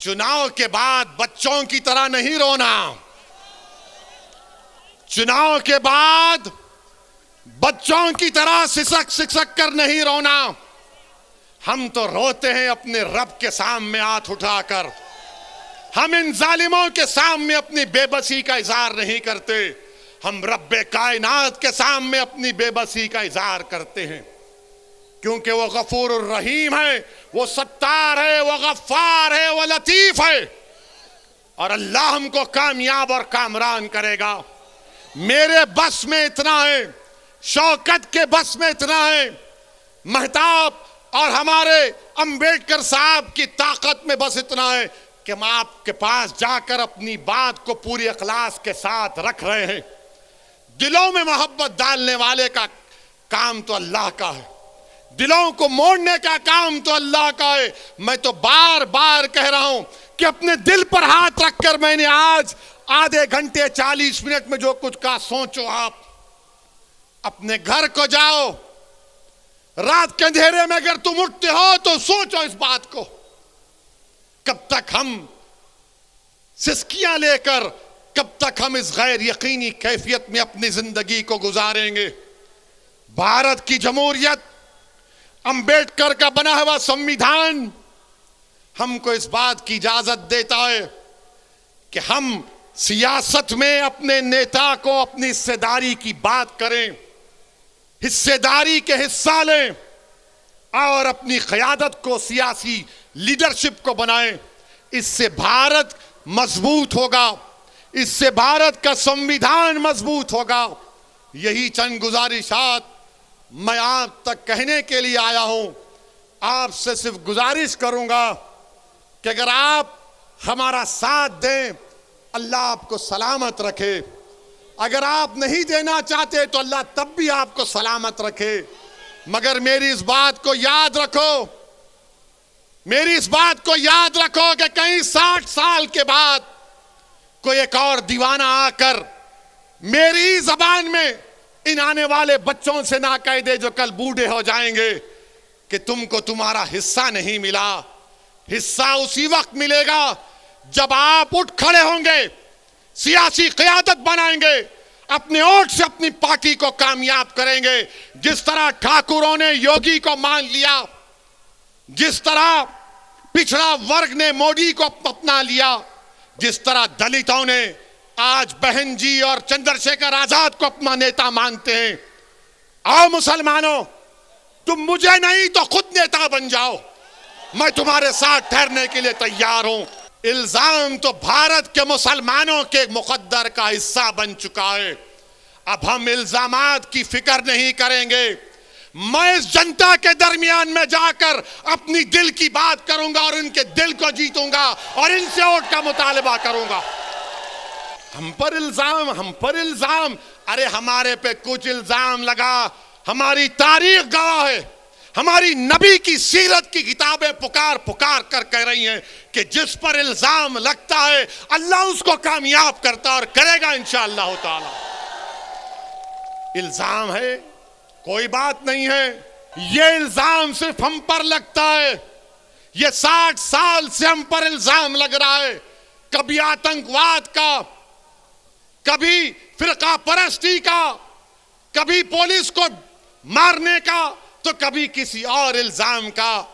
चुनाव के बाद बच्चों की तरह नहीं रोना। चुनाव के बाद बच्चों की तरह सिसक सिसक कर नहीं रोना। हम तो रोते हैं अपने रब के सामने हाथ उठाकर। हम इन जालिमों के सामने अपनी बेबसी का इजहार नहीं करते, हम रब्बे कायनात के सामने अपनी बेबसी का इजहार करते हैं, क्योंकि वो गफूर रहीम है, वो सत्तार है, वो गफ्फार है, वो लतीफ है, और अल्लाह हमको कामयाब और कामरान करेगा। मेरे बस में इतना है, शौकत के बस में इतना है, महताब और हमारे अंबेडकर साहब की ताकत में बस इतना है कि हम आपके पास जाकर अपनी बात को पूरी इखलास के साथ रख रहे हैं। दिलों में मोहब्बत डालने वाले का काम तो अल्लाह का है, दिलों को मोड़ने का काम तो अल्लाह का है। मैं तो बार बार कह रहा हूं कि अपने दिल पर हाथ रखकर मैंने आज आधे घंटे 40 मिनट में जो कुछ कहा, सोचो आप। अपने घर को जाओ, रात के अंधेरे में अगर तुम उठते हो तो सोचो इस बात को, कब तक हम सिसकियां लेकर, कब तक हम इस गैर यकीनी कैफियत में अपनी जिंदगी को गुजारेंगे। भारत की जमहूरियत, अंबेडकर का बना हुआ संविधान हमको इस बात की इजाजत देता है कि हम सियासत में अपने नेता को अपनी हिस्सेदारी की बात करें, हिस्सेदारी के हिस्सा लें और अपनी क़यादत को, सियासी लीडरशिप को बनाएं। इससे भारत मजबूत होगा, इससे भारत का संविधान मजबूत होगा। यही चंद गुजारिशात मैं आप तक कहने के लिए आया हूं। आपसे सिर्फ गुजारिश करूंगा कि अगर आप हमारा साथ दें, अल्लाह आपको सलामत रखे। अगर आप नहीं देना चाहते तो अल्लाह तब भी आपको सलामत रखे। मगर मेरी इस बात को याद रखो, मेरी इस बात को याद रखो कि कहीं 60 साल के बाद कोई एक और दीवाना आकर मेरी जबान में इन आने वाले बच्चों से ना कह दे जो कल बूढ़े हो जाएंगे कि तुमको तुम्हारा हिस्सा नहीं मिला। हिस्सा उसी वक्त मिलेगा जब आप उठ खड़े होंगे, सियासी क़यादत बनाएंगे, अपने वोट से अपनी पार्टी को कामयाब करेंगे। जिस तरह ठाकुरों ने योगी को मान लिया, जिस तरह पिछड़ा वर्ग ने मोदी को अपना लिया, जिस तरह दलितों ने आज बहन जी और चंद्रशेखर आजाद को अपना नेता मानते हैं। आओ मुसलमानों, तुम मुझे नहीं तो खुद नेता बन जाओ, मैं तुम्हारे साथ ठहरने के लिए तैयार हूं। इल्जाम तो भारत के मुसलमानों के मुकद्दर का हिस्सा बन चुका है। अब हम इल्जामात की फिक्र नहीं करेंगे। मैं इस जनता के दरमियान में जाकर अपनी दिल की बात करूंगा और इनके दिल को जीतूंगा और इनसे वोट का मुतालबा करूंगा। हम पर इल्जाम, हम पर इल्जाम, अरे हमारे पे कुछ इल्जाम लगा, हमारी तारीख गवाह है, हमारी नबी की सीरत की किताबें पुकार पुकार कर कह रही हैं कि जिस पर इल्जाम लगता है अल्लाह उसको कामयाब करता और करेगा इंशाअल्लाह ताला। इल्जाम है, कोई बात नहीं है, ये इल्जाम सिर्फ हम पर लगता है। ये 60 साल से हम पर इल्जाम लग रहा है, कभी आतंकवाद का, कभी फिरका परस्ती का, कभी पुलिस को मारने का, तो कभी किसी और इल्जाम का।